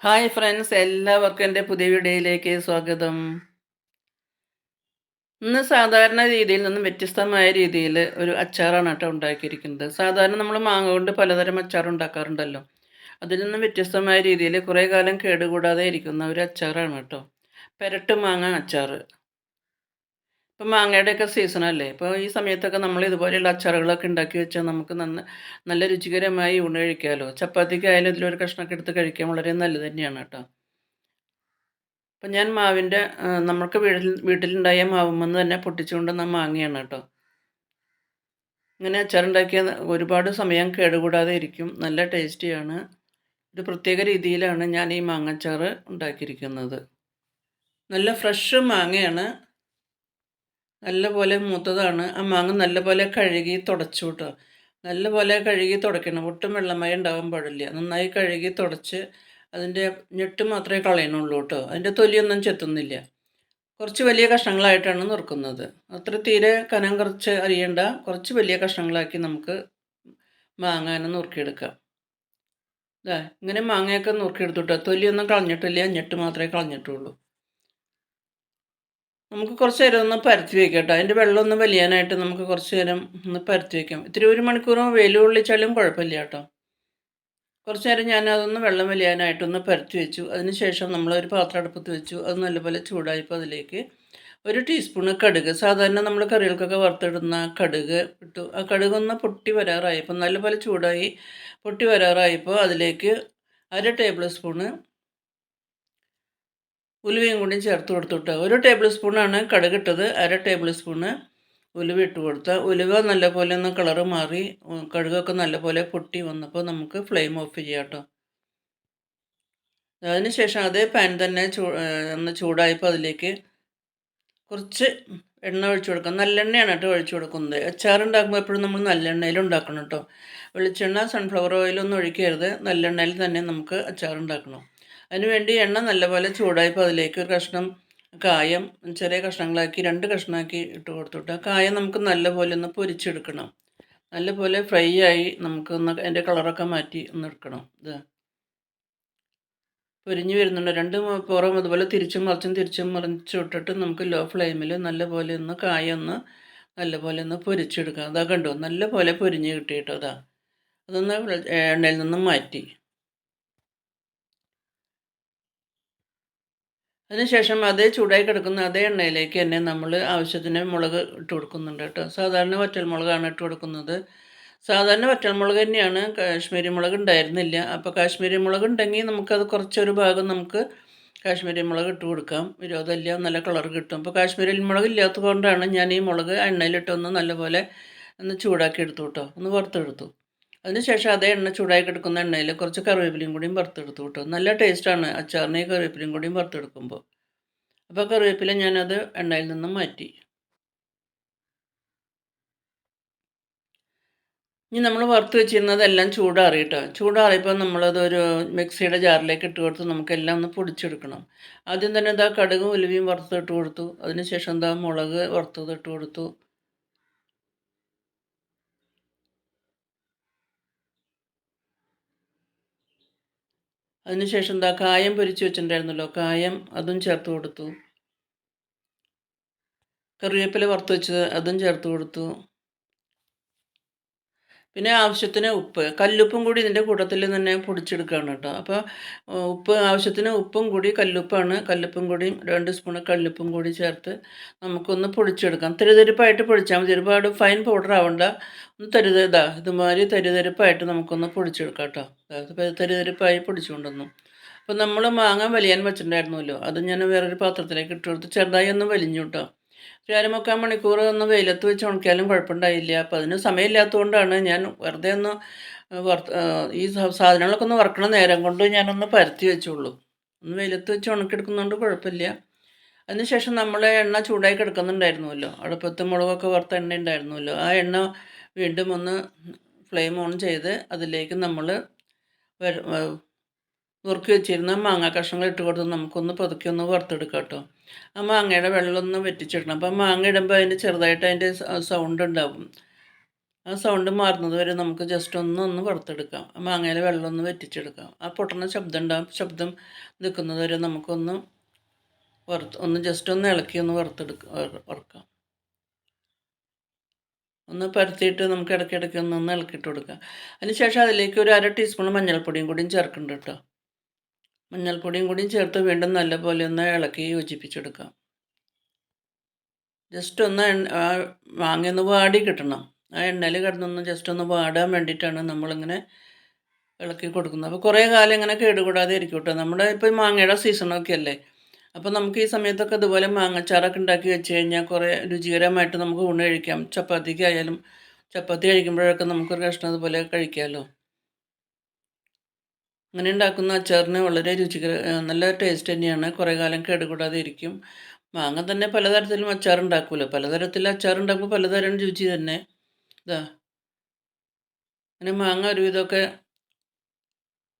Hi friends, എല്ലാവർക്കും എൻ്റെ പുതിയ വീഡിയോയിലേക്ക് സ്വാഗതം. ഇന്ന് സാധാരണ രീതിയിൽ നിന്നും വ്യത്യസ്തമായ രീതിയിൽ ഒരു അച്ചാറാണ് കേട്ടോ ഉണ്ടാക്കിയിരിക്കുന്നത്. സാധാരണ നമ്മൾ മാങ്ങ കൊണ്ട് പലതരം അച്ചാർ ഉണ്ടാക്കാറുണ്ടല്ലോ. അതിൽ നിന്നും വ്യത്യസ്തമായ രീതിയിൽ കുറേ കാലം കേടുകൂടാതെ ഇരിക്കുന്ന ഒരു അച്ചാറാണ് കേട്ടോ പെരട്ട് മാങ്ങ അച്ചാർ. ഇപ്പം മാങ്ങയുടെയൊക്കെ സീസണല്ലേ. ഇപ്പോൾ ഈ സമയത്തൊക്കെ നമ്മൾ ഇതുപോലെയുള്ള അച്ചാറുകളൊക്കെ ഉണ്ടാക്കി വെച്ചാൽ നമുക്ക് നല്ല രുചികരമായി ഊണ് കഴിക്കാമല്ലോ. ചപ്പാത്തിക്കായാലും ഇതിലൊരു കഷ്ണമൊക്കെ എടുത്ത് കഴിക്കാൻ വളരെ നല്ലത് തന്നെയാണ് കേട്ടോ. അപ്പം ഞാൻ മാവിൻ്റെ നമുക്ക് വീട്ടിലുണ്ടായ മാവുമ്മന്ന് തന്നെ പൊട്ടിച്ചുകൊണ്ടുവന്ന മാങ്ങയാണ് കേട്ടോ. ഇങ്ങനെ അച്ചാറുണ്ടാക്കിയാൽ ഒരുപാട് സമയം കേടുകൂടാതെ ഇരിക്കും. നല്ല ടേസ്റ്റിയാണ്. ഒരു പ്രത്യേക രീതിയിലാണ് ഞാൻ ഈ മാങ്ങച്ചാർ ഉണ്ടാക്കിയിരിക്കുന്നത്. നല്ല ഫ്രഷ് മാങ്ങയാണ്. നല്ലപോലെ മൂത്തതാണ്. ആ മാങ്ങ നല്ലപോലെ കഴുകി തുടച്ചു കേട്ടോ. നല്ലപോലെ കഴുകി തുടയ്ക്കണം. ഒട്ടും വെള്ളമയം ഉണ്ടാകാൻ പാടില്ല. നന്നായി കഴുകി തുടച്ച് അതിൻ്റെ ഞെട്ട് മാത്രമേ കളയണുള്ളൂ കേട്ടോ. അതിൻ്റെ തൊലിയൊന്നും ചെത്തുന്നില്ല. കുറച്ച് വലിയ കഷ്ണങ്ങളായിട്ടാണ് നുറുക്കുന്നത്. അത്ര തീരെ കനം കുറച്ച് അരിയണ്ട. കുറച്ച് വലിയ കഷ്ണങ്ങളാക്കി നമുക്ക് മാങ്ങാനെ നുറുക്കിയെടുക്കാം. ദാ ഇങ്ങനെ മാങ്ങയൊക്കെ നുറുക്കിയെടുത്തുട്ടോ. തൊലിയൊന്നും കളഞ്ഞിട്ടില്ല. ഞെട്ട് മാത്രമേ കളഞ്ഞിട്ടുള്ളൂ. നമുക്ക് കുറച്ച് നേരം ഒന്ന് പരത്തി വയ്ക്കാം കേട്ടോ. അതിൻ്റെ വെള്ളമൊന്ന് വലിയാനായിട്ട് നമുക്ക് കുറച്ച് നേരം ഒന്ന് പരത്തി വയ്ക്കാം. ഇത്തിരി 1 മണിക്കൂറോ വെയിൽ കൊള്ളിച്ചാലും കുഴപ്പമില്ല കേട്ടോ. കുറച്ച് നേരം ഞാൻ അതൊന്ന് വെള്ളം വലിയാനായിട്ടൊന്ന് പരത്തി വെച്ചു. അതിന് ശേഷം നമ്മളൊരു പാത്രം അടുപ്പത്ത് വെച്ചു. അത് നല്ലപോലെ ചൂടായപ്പോൾ അതിലേക്ക് 1 ടീസ്പൂണ് കടുക്, സാധാരണ നമ്മൾ കറികൾക്കൊക്കെ വറുത്തിടുന്ന കടുക് ഇട്ടു. ആ കടുകൊന്ന് പൊട്ടി വരാറായപ്പോൾ നല്ലപോലെ ചൂടായി പൊട്ടി വരാറായപ്പോൾ അതിലേക്ക് 1/2 ടേബിൾ സ്പൂണ് ഉലുവയും കൂടി ചേർത്ത് കൊടുത്തുട്ടോ. 1 ടേബിൾ സ്പൂണാണ് കടുകിട്ടത്. 1/2 ടേബിൾ സ്പൂണ് ഉലുവ ഇട്ട് കൊടുത്ത. ഉലുവ നല്ലപോലെ ഒന്ന് കളറ് മാറി കടുകൊക്കെ നല്ലപോലെ പൊട്ടി വന്നപ്പോൾ നമുക്ക് ഫ്ലെയിം ഓഫ് ചെയ്യാം കേട്ടോ. അതിന് ശേഷം അതേ പാൻ തന്നെ ഒന്ന് ചൂടായപ്പോൾ അതിലേക്ക് കുറച്ച് എണ്ണ ഒഴിച്ചു കൊടുക്കാം. നല്ലെണ്ണയാണ് കേട്ടോ ഒഴിച്ചു കൊടുക്കുന്നത്. അച്ചാറുണ്ടാക്കുമ്പോൾ എപ്പോഴും നമ്മൾ നല്ലെണ്ണയിൽ ഉണ്ടാക്കണം കേട്ടോ. വെളിച്ചെണ്ണ, സൺഫ്ലവർ ഓയിലൊന്നും ഒഴിക്കരുത്. നല്ലെണ്ണയിൽ തന്നെ നമുക്ക് അച്ചാറുണ്ടാക്കണം. അതിനുവേണ്ടി എണ്ണ നല്ലപോലെ ചൂടായപ്പോൾ അതിലേക്ക് ഒരു കഷ്ണം കായം ചെറിയ കഷ്ണങ്ങളാക്കി 2 കഷ്ണമാക്കി ഇട്ട് കൊടുത്തിട്ട് കായം നമുക്ക് നല്ലപോലെ ഒന്ന് പൊരിച്ചെടുക്കണം. നല്ലപോലെ ഫ്രൈ ആയി നമുക്കൊന്ന് അതിൻ്റെ കളറൊക്കെ മാറ്റി ഒന്ന് എടുക്കണം. ഇത് പൊരിഞ്ഞ് വരുന്നുണ്ട്. 2 പുറം അതുപോലെ തിരിച്ചും മറിച്ചും ഇട്ടിട്ട് നമുക്ക് ലോ ഫ്ലെയിമിൽ നല്ലപോലെ ഒന്ന് കായ ഒന്ന് നല്ലപോലെ ഒന്ന് പൊരിച്ചെടുക്കാം. അതാ കണ്ടോ, നല്ലപോലെ പൊരിഞ്ഞ് കിട്ടി കേട്ടോ. അതൊന്ന് എണ്ണയിൽ നിന്നും മാറ്റി. അതിനുശേഷം അതേ ചൂടായി കിടക്കുന്ന അതേ എണ്ണയിലേക്ക് തന്നെ നമ്മൾ ആവശ്യത്തിന് മുളക് ഇട്ട് കൊടുക്കുന്നുണ്ട് കേട്ടോ. സാധാരണ വറ്റൽമുളകാണ് ഇട്ട് കൊടുക്കുന്നത്. സാധാരണ വറ്റൽമുളക് തന്നെയാണ്, കാശ്മീരി മുളക് ഉണ്ടായിരുന്നില്ല. അപ്പോൾ കാശ്മീരി മുളക് ഉണ്ടെങ്കിൽ നമുക്കത് കുറച്ചൊരു ഭാഗം നമുക്ക് കാശ്മീരി മുളക് ഇട്ട് കൊടുക്കാം. വിരോധമില്ല, നല്ല കളർ കിട്ടും. അപ്പോൾ കാശ്മീരി മുളക് ഇല്ലാത്തത് കൊണ്ടാണ് ഞാൻ ഈ മുളക് എണ്ണയിലിട്ടൊന്ന് നല്ലപോലെ ഒന്ന് ചൂടാക്കി എടുത്തു കേട്ടോ, ഒന്ന് വറുത്തെടുത്തു. അതിനുശേഷം അതേ എണ്ണ ചൂടായി കിടക്കുന്ന എണ്ണയിൽ കുറച്ച് കറിവേപ്പിലയും കൂടിയും വറുത്തെടുത്തു കേട്ടോ. നല്ല ടേസ്റ്റാണ് അച്ചാറിന് ഈ കറിവേപ്പിലയും കൂടിയും വറുത്തെടുക്കുമ്പോൾ. അപ്പോൾ കറിവേപ്പില ഞാനത് എണ്ണയിൽ നിന്നും മാറ്റി. ഇനി നമ്മൾ വറുത്ത് വെച്ചിരുന്നതെല്ലാം ചൂടാറി കേട്ടോ. ചൂടാറിയപ്പോൾ നമ്മളതൊരു മിക്സിയുടെ ജാറിലേക്ക് ഇട്ട് കൊടുത്ത് നമുക്കെല്ലാം ഒന്ന് പൊടിച്ചെടുക്കണം. ആദ്യം തന്നെ ഇതാ കടുകും ഉലുവയും വറുത്തിട്ട് കൊടുത്തു. അതിന് ശേഷം എന്താ മുളക് വറുത്തത് ഇട്ട് കൊടുത്തു. അതിന് ശേഷം എന്താ കായം പൊരിച്ച് വെച്ചിട്ടുണ്ടായിരുന്നല്ലോ, കായം അതും ചേർത്ത് കൊടുത്തു. കറിവേപ്പില വറുത്ത് വെച്ചത് അതും ചേർത്ത് കൊടുത്തു. പിന്നെ ആവശ്യത്തിന് ഉപ്പ്, കല്ലുപ്പും കൂടി ഇതിൻ്റെ കൂട്ടത്തിൽ തന്നെ പൊടിച്ചെടുക്കുകയാണ് കേട്ടോ. അപ്പോൾ ഉപ്പ് ആവശ്യത്തിന് ഉപ്പും കൂടി, കല്ലുപ്പും കൂടി 2 സ്പൂൺ കല്ലുപ്പും കൂടി ചേർത്ത് നമുക്കൊന്ന് പൊടിച്ചെടുക്കാം. തരിതരിപ്പായിട്ട് പൊടിച്ചാൽ മതി, ഒരുപാട് ഫൈൻ പൗഡർ ആവണ്ട. ഒന്ന് ഇതുമാതിരി തരിതരിപ്പായിട്ട് നമുക്കൊന്ന് പൊടിച്ചെടുക്കാം കേട്ടോ. തരിതരിപ്പായി പൊടിച്ചു കൊണ്ടുവന്നു. അപ്പോൾ നമ്മൾ മാങ്ങ വലിയാൻ വെച്ചിട്ടുണ്ടായിരുന്നല്ലോ, അത് ഞാൻ വേറൊരു പാത്രത്തിലേക്ക് ഇട്ട് കൊടുത്ത് ചെറുതായി ഒന്ന് വലിഞ്ഞു കേട്ടോ. ഒരു 1/4 മണിക്കൂർ ഒന്ന് വെയിലത്ത് വെച്ച് ഉണക്കിയാലും കുഴപ്പമുണ്ടായില്ല. അപ്പോൾ അതിന് സമയമില്ലാത്തതുകൊണ്ടാണ് ഞാൻ വെറുതെ ഒന്ന് ഈ സാധനങ്ങളൊക്കെ ഒന്ന് വറക്കണ നേരം കൊണ്ട് ഞാനൊന്ന് പരത്തി വെച്ചുള്ളൂ. ഒന്ന് വെയിലത്ത് വെച്ച് ഉണക്കിയെടുക്കുന്നതുകൊണ്ട് കുഴപ്പമില്ല. അതിനുശേഷം നമ്മൾ എണ്ണ ചൂടായി കിടക്കുന്നുണ്ടായിരുന്നുവല്ലോ, അടുപ്പത്ത് മുളകൊക്കെ വറുത്ത എണ്ണ ഉണ്ടായിരുന്നുവല്ലോ, ആ എണ്ണ വീണ്ടും ഒന്ന് ഫ്ലെയിം ഓൺ ചെയ്ത് അതിലേക്ക് നമ്മൾ നുറുക്കി വെച്ചിരുന്ന മാങ്ങ കഷ്ണങ്ങൾ ഇട്ട് കൊടുത്ത് നമുക്കൊന്ന് പതുക്കെ ഒന്ന് വറുത്തെടുക്കാം കേട്ടോ. ആ മാങ്ങയുടെ വെള്ളം ഒന്ന് വറ്റിച്ചെടുക്കണം. അപ്പം മാങ്ങ ഇടുമ്പോൾ അതിൻ്റെ ചെറുതായിട്ട് അതിൻ്റെ സൗണ്ട് ഉണ്ടാവും. ആ സൗണ്ട് മാറുന്നത് വരെ നമുക്ക് ജസ്റ്റ് ഒന്ന് വറുത്തെടുക്കാം. ആ മാങ്ങയിലെ വെള്ളം ഒന്ന് വറ്റിച്ചെടുക്കാം. ആ പൊട്ടുന്ന ശബ്ദം ഉണ്ടാകും. ശബ്ദം നിൽക്കുന്നത് വരെ നമുക്കൊന്ന് ജസ്റ്റ് ഒന്ന് ഇളക്കി ഒന്ന് വറുക്കാം. ഒന്ന് പരത്തിയിട്ട് നമുക്ക് ഇടയ്ക്കിടയ്ക്ക് ഒന്ന് ഇളക്കിയിട്ട് കൊടുക്കാം. അതിനുശേഷം അതിലേക്ക് ഒരു 1/2 ടീസ്പൂൺ മഞ്ഞൾപ്പൊടിയും കൂടിയും ചേർക്കുന്നുണ്ട് കേട്ടോ. മഞ്ഞൾപ്പൊടിയും കൂടിയും ചേർത്ത് വീണ്ടും നല്ലപോലെ ഒന്ന് ഇളക്കി യോജിപ്പിച്ചെടുക്കാം. ജസ്റ്റ് ഒന്ന് മാങ്ങയൊന്ന് വാടി കിട്ടണം. ആ എണ്ണയിൽ കിടന്നൊന്ന് ജസ്റ്റ് ഒന്ന് വാടാൻ വേണ്ടിയിട്ടാണ് നമ്മളിങ്ങനെ ഇളക്കി കൊടുക്കുന്നത്. അപ്പോൾ കുറേ കാലം ഇങ്ങനെ കേടുകൂടാതെ ഇരിക്കും കേട്ടോ. നമ്മുടെ ഇപ്പോൾ മാങ്ങയുടെ സീസണൊക്കെ അല്ലേ. അപ്പോൾ നമുക്ക് ഈ സമയത്തൊക്കെ ഇതുപോലെ മാങ്ങച്ചാറൊക്കെ ഉണ്ടാക്കി വെച്ച് കഴിഞ്ഞാൽ കുറേ രുചികരമായിട്ട് നമുക്ക് ഊണ് കഴിക്കാം. ചപ്പാത്തിക്കായാലും ചപ്പാത്തി കഴിക്കുമ്പോഴൊക്കെ നമുക്കൊരു കഷ്ണം അതുപോലെ കഴിക്കാമല്ലോ. അങ്ങനെ ഉണ്ടാക്കുന്ന അച്ചാറിന് വളരെ നല്ല ടേസ്റ്റ് തന്നെയാണ്. കുറേ കാലം കേടുകൂടാതെ ഇരിക്കും. മാങ്ങ തന്നെ പലതരത്തിലും അച്ചാറുണ്ടാക്കുമല്ലോ. പലതരത്തിൽ അച്ചാറുണ്ടാക്കുമ്പോൾ പലതരം രുചി തന്നെ. ഇതാ അങ്ങനെ മാങ്ങ ഒരുവിധമൊക്കെ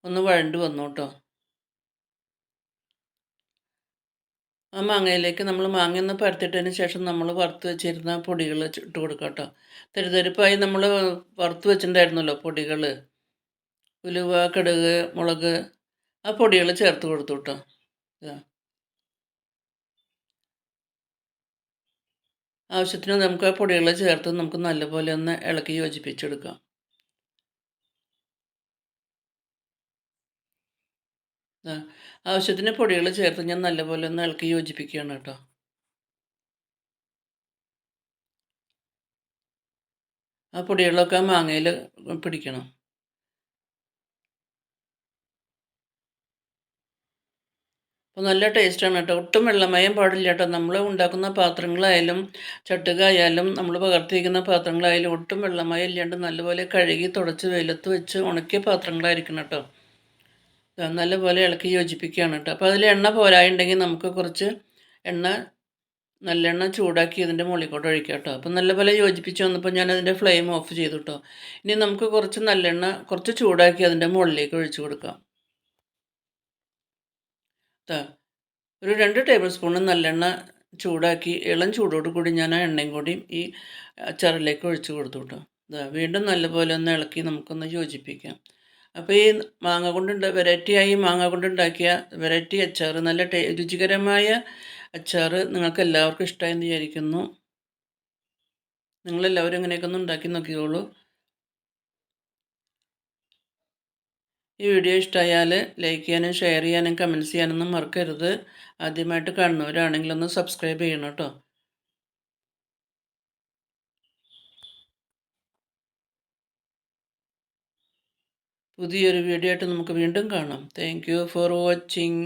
ഒന്ന് വഴണ്ട് വന്നു കേട്ടോ. ആ മാങ്ങയിലേക്ക് നമ്മൾ മാങ്ങയൊന്ന് പരത്തിയിട്ടതിന് ശേഷം നമ്മൾ വറുത്ത് വെച്ചിരുന്ന പൊടികൾ ഇട്ട് കൊടുക്കാം കേട്ടോ. തരിതരിപ്പായി നമ്മൾ വറുത്ത് വെച്ചിട്ടുണ്ടായിരുന്നല്ലോ പൊടികൾ. ഉലുവ, കടുക്, മുളക്, ആ പൊടികൾ ചേർത്ത് കൊടുത്തു കേട്ടോ. ഇതാ ആവശ്യത്തിന് നമുക്ക് ആ പൊടികൾ ചേർത്ത് നമുക്ക് നല്ലപോലെ ഒന്ന് ഇളക്കി യോജിപ്പിച്ചെടുക്കാം. ആവശ്യത്തിന് പൊടികൾ ചേർത്ത് ഞാൻ നല്ലപോലെ ഒന്ന് ഇളക്കി യോജിപ്പിക്കുകയാണ് കേട്ടോ. ആ പൊടികളൊക്കെ മാങ്ങയിൽ പിടിക്കണം. അപ്പോൾ നല്ല ടേസ്റ്റാണ് കേട്ടോ. ഒട്ടും വെള്ളമയം പാടില്ല കേട്ടോ. നമ്മൾ ഉണ്ടാക്കുന്ന പാത്രങ്ങളായാലും ചട്ടുകായാലും നമ്മൾ പകർത്തിയിരിക്കുന്ന പാത്രങ്ങളായാലും ഒട്ടും വെള്ളമയം ഇല്ലാണ്ട് നല്ലപോലെ കഴുകി തുടച്ച് വെയിലത്ത് വെച്ച് ഉണക്കിയ പാത്രങ്ങളായിരിക്കണം കേട്ടോ. നല്ലപോലെ ഇളക്കി യോജിപ്പിക്കുകയാണ് കേട്ടോ. അപ്പോൾ അതിൽ എണ്ണ പോരായുണ്ടെങ്കിൽ നമുക്ക് കുറച്ച് എണ്ണ നല്ലെണ്ണ ചൂടാക്കി ഇതിൻ്റെ മുകളിൽ കൂടെ ഒഴിക്കാം കേട്ടോ. അപ്പം നല്ലപോലെ യോജിപ്പിച്ച് വന്നപ്പോൾ ഞാൻ അതിൻ്റെ ഫ്ലെയിം ഓഫ് ചെയ്തു കേട്ടോ. ഇനി നമുക്ക് കുറച്ച് നല്ലെണ്ണ കുറച്ച് ചൂടാക്കി അതിൻ്റെ മുകളിലേക്ക് ഒഴിച്ചു കൊടുക്കാം. ഒരു 2 ടേബിൾ സ്പൂൺ നല്ലെണ്ണ ചൂടാക്കി ഇളം ചൂടോട് കൂടി ഞാൻ ആ എണ്ണയും കൂടി ഈ അച്ചാറിലേക്ക് ഒഴിച്ചു കൊടുത്തു കേട്ടോ. വീണ്ടും നല്ലപോലെ ഒന്ന് ഇളക്കി നമുക്കൊന്ന് യോജിപ്പിക്കാം. അപ്പോൾ ഈ വെറൈറ്റിയായി മാങ്ങ കൊണ്ടുണ്ടാക്കിയ വെറൈറ്റി അച്ചാർ നല്ല രുചികരമായ അച്ചാർ നിങ്ങൾക്ക് എല്ലാവർക്കും ഇഷ്ടമായെന്ന് വിചാരിക്കുന്നു. നിങ്ങളെല്ലാവരും ഇങ്ങനെയൊക്കെ ഒന്ന് ഉണ്ടാക്കി നോക്കിക്കോളൂ. ഈ വീഡിയോ ഇഷ്ടമായാൽ ലൈക്ക് ചെയ്യാനും ഷെയർ ചെയ്യാനും കമൻറ്റ്സ് ചെയ്യാനൊന്നും മറക്കരുത്. ആദ്യമായിട്ട് കാണുന്നവരാണെങ്കിൽ ഒന്ന് സബ്സ്ക്രൈബ് ചെയ്യണം കേട്ടോ. പുതിയൊരു വീഡിയോ ആയിട്ട് നമുക്ക് വീണ്ടും കാണാം. Thank you for watching.